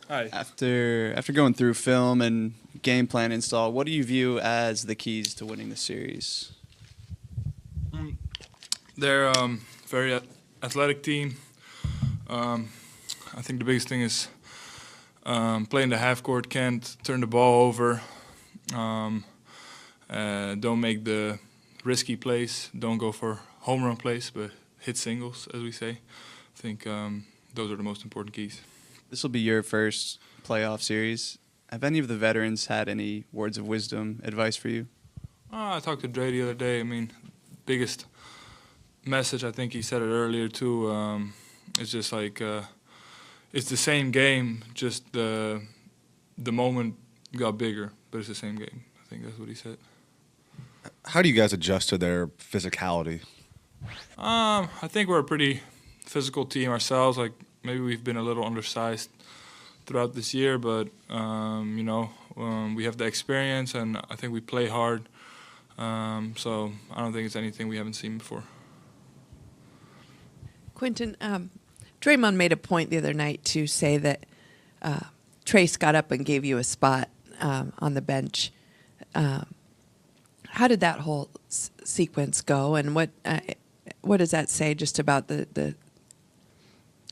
Hi. After going through film and game plan install, what do you view as the keys to winning the series? They're very athletic team. I think the biggest thing is playing the half court, can't turn the ball over, don't make the risky plays, don't go for home run plays, but hit singles, as we say. I think those are the most important keys. This will be your first playoff series. Have any of the veterans had any words of wisdom, advice for you? I talked to Dray the other day. I mean, biggest message, I think he said it earlier too, it's just like it's the same game, just the moment got bigger, but it's the same game. I think that's what he said. How do you guys adjust to their physicality? I think we're a pretty physical team ourselves. Like maybe we've been a little undersized throughout this year, but we have the experience, and I think we play hard. So I don't think it's anything we haven't seen before. Quentin, Draymond made a point the other night to say that Trayce got up and gave you a spot on the bench. How did that whole sequence go, and what does that say just about the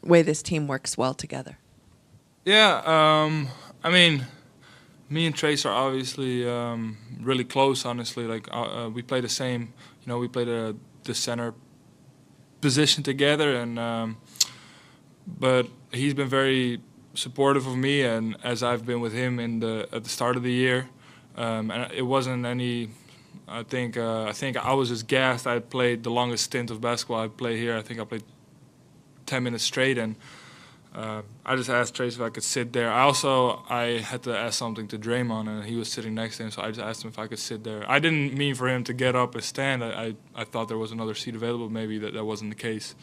way this team works well together? Yeah, I mean, me and Trayce are obviously really close. Honestly, like we play the same. We play the center position together, and but he's been very supportive of me, and as I've been with him at the start of the year, and it wasn't any. I think I was just gassed. I played the longest stint of basketball I played here. I think I played 10 minutes straight, and I just asked Trayce if I could sit there. I had to ask something to Draymond, and he was sitting next to him, so I just asked him if I could sit there. I didn't mean for him to get up and stand. I thought there was another seat available. Maybe that wasn't the case,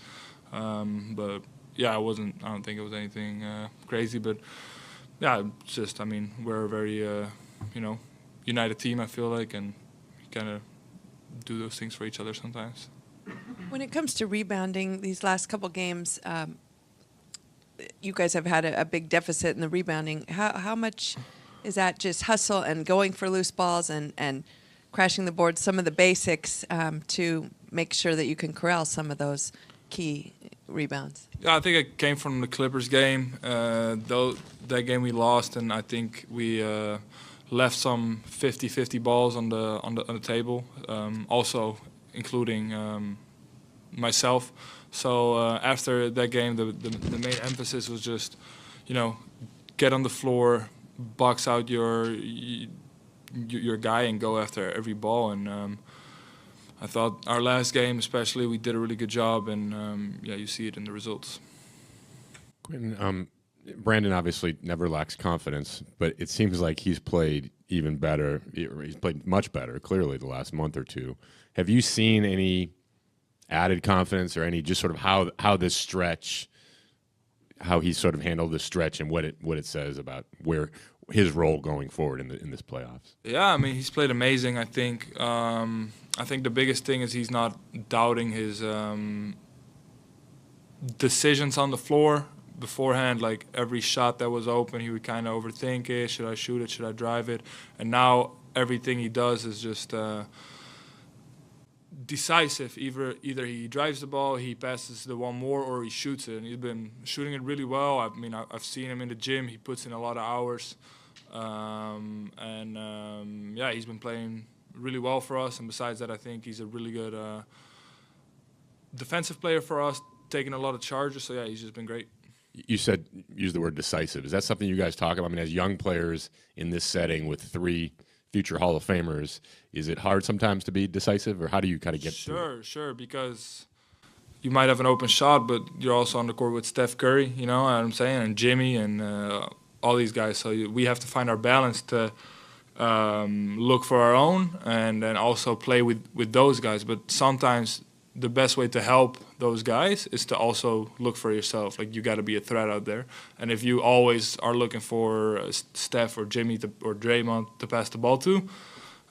but yeah, I don't think it was anything crazy, but yeah, it's just, I mean, we're a very united team, I feel like, and kind of do those things for each other sometimes. When it comes to rebounding, these last couple games, you guys have had a big deficit in the rebounding. How much is that just hustle and going for loose balls and crashing the board, some of the basics to make sure that you can corral some of those key rebounds? Yeah, I think it came from the Clippers game. Though that game we lost, and I think we left some 50-50 balls on the table, also including myself. So after that game, the main emphasis was just, get on the floor, box out your guy, and go after every ball. And I thought our last game, especially, we did a really good job, and you see it in the results. Quentin, Brandin obviously never lacks confidence, but it seems like he's played even better. He's played much better, clearly, the last month or two. Have you seen any added confidence, or any just sort of how this stretch, how he sort of handled this stretch, and what it says about where his role going forward in this playoffs? Yeah, I mean, he's played amazing. I think the biggest thing is he's not doubting his decisions on the floor beforehand. Like every shot that was open, he would kind of overthink it. Should I shoot it? Should I drive it? And now everything he does is just decisive. Either he drives the ball, he passes the one more, or he shoots it. And he's been shooting it really well. I mean, I've seen him in the gym. He puts in a lot of hours. He's been playing really well for us. And besides that, I think he's a really good defensive player for us, taking a lot of charges. So, yeah, he's just been great. You use the word decisive. Is that something you guys talk about? I mean, as young players in this setting with 3 future Hall of Famers, is it hard sometimes to be decisive, or how do you kind of get through it? Sure, because you might have an open shot, but you're also on the court with Steph Curry, you know what I'm saying, and Jimmy, and all these guys. So we have to find our balance to look for our own and then also play with those guys. But sometimes the best way to help those guys is to also look for yourself. Like, you got to be a threat out there. And if you always are looking for Steph or Jimmy or Draymond to pass the ball to,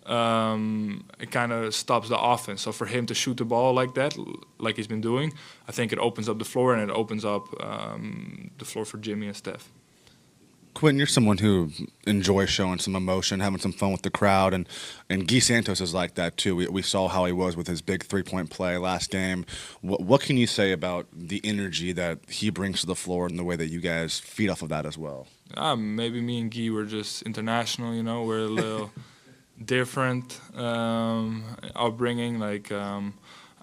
it kind of stops the offense. So for him to shoot the ball like that, like he's been doing, I think it opens up the floor, and it opens up the floor for Jimmy and Steph. Quentin, you're someone who enjoys showing some emotion, having some fun with the crowd, and Guy Santos is like that too. We saw how he was with his big three-point play last game. What can you say about the energy that he brings to the floor and the way that you guys feed off of that as well? Maybe me and Guy were just international, you know. We're a little different upbringing. Like, I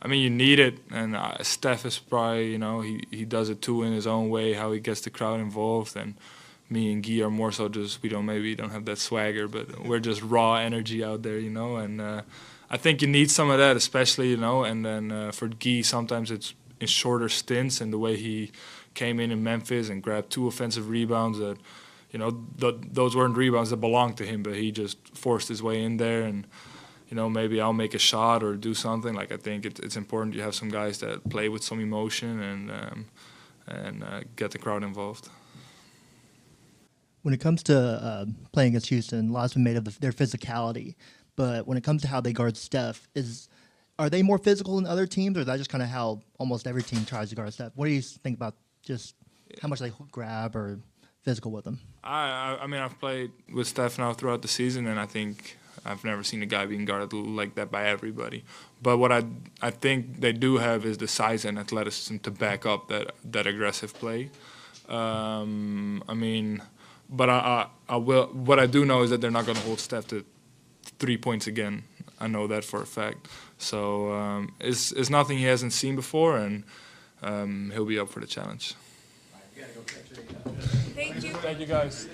mean, you need it, and Steph is probably, you know, he does it too in his own way, how he gets the crowd involved, and me and Guy are more so just, we don't have that swagger, but we're just raw energy out there, you know, and I think you need some of that, especially, you know, and then for Guy, sometimes it's in shorter stints, and the way he came in Memphis and grabbed 2 offensive rebounds that, you know, those weren't rebounds that belonged to him, but he just forced his way in there, and, you know, maybe I'll make a shot or do something. Like, I think it's important you have some guys that play with some emotion and get the crowd involved. When it comes to playing against Houston, a lot's been made of their physicality. But when it comes to how they guard Steph, are they more physical than other teams, or is that just kind of how almost every team tries to guard Steph? What do you think about just how much they grab or physical with them? I mean, I've played with Steph now throughout the season, and I think I've never seen a guy being guarded like that by everybody. But what I think they do have is the size and athleticism to back up that aggressive play. I mean, but I will. What I do know is that they're not going to hold Steph to 3 points again. I know that for a fact. So it's nothing he hasn't seen before, and he'll be up for the challenge. Thank you. Thank you, guys.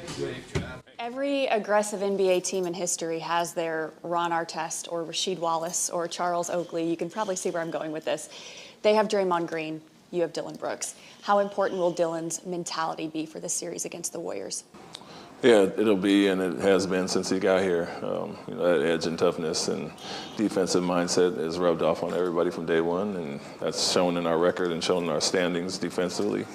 Every aggressive NBA team in history has their Ron Artest or Rasheed Wallace or Charles Oakley. You can probably see where I'm going with this. They have Draymond Green. You have Dillon Brooks. How important will Dillon's mentality be for this series against the Warriors? Yeah, it'll be, and it has been since he got here. You know, that edge and toughness and defensive mindset is rubbed off on everybody from day one, and that's shown in our record and shown in our standings defensively.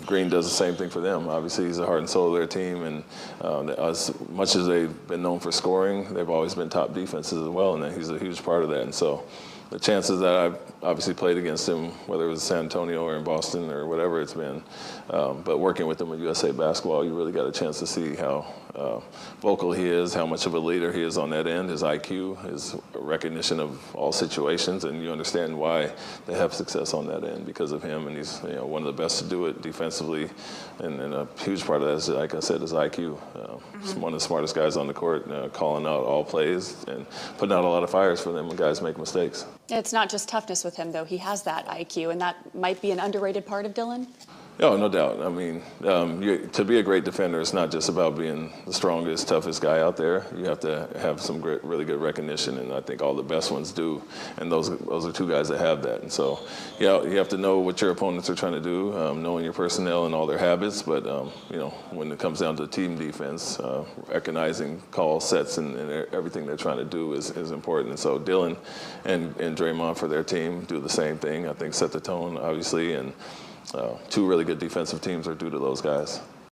Green does the same thing for them. Obviously, he's the heart and soul of their team, and as much as they've been known for scoring, they've always been top defenses as well, and he's a huge part of that. And so the chances that I've obviously played against him, whether it was San Antonio or in Boston or whatever it's been, but working with him at USA Basketball, you really got a chance to see how vocal he is, how much of a leader he is on that end, his IQ, his recognition of all situations, and you understand why they have success on that end because of him, and he's one of the best to do it defensively, and a huge part of that is, like I said, his IQ. He's one of the smartest guys on the court, calling out all plays and putting out a lot of fires for them when guys make mistakes. It's not just toughness with him, though. He has that IQ, and that might be an underrated part of Dillon. Oh, no doubt. I mean, to be a great defender, it's not just about being the strongest, toughest guy out there. You have to have some really good recognition, and I think all the best ones do. And those are 2 guys that have that. And so, yeah, you have to know what your opponents are trying to do, knowing your personnel and all their habits. But when it comes down to team defense, recognizing call sets and everything they're trying to do is important. And so, Dillon and Draymond for their team do the same thing. I think set the tone, obviously, and 2 really good defensive teams are due to those guys.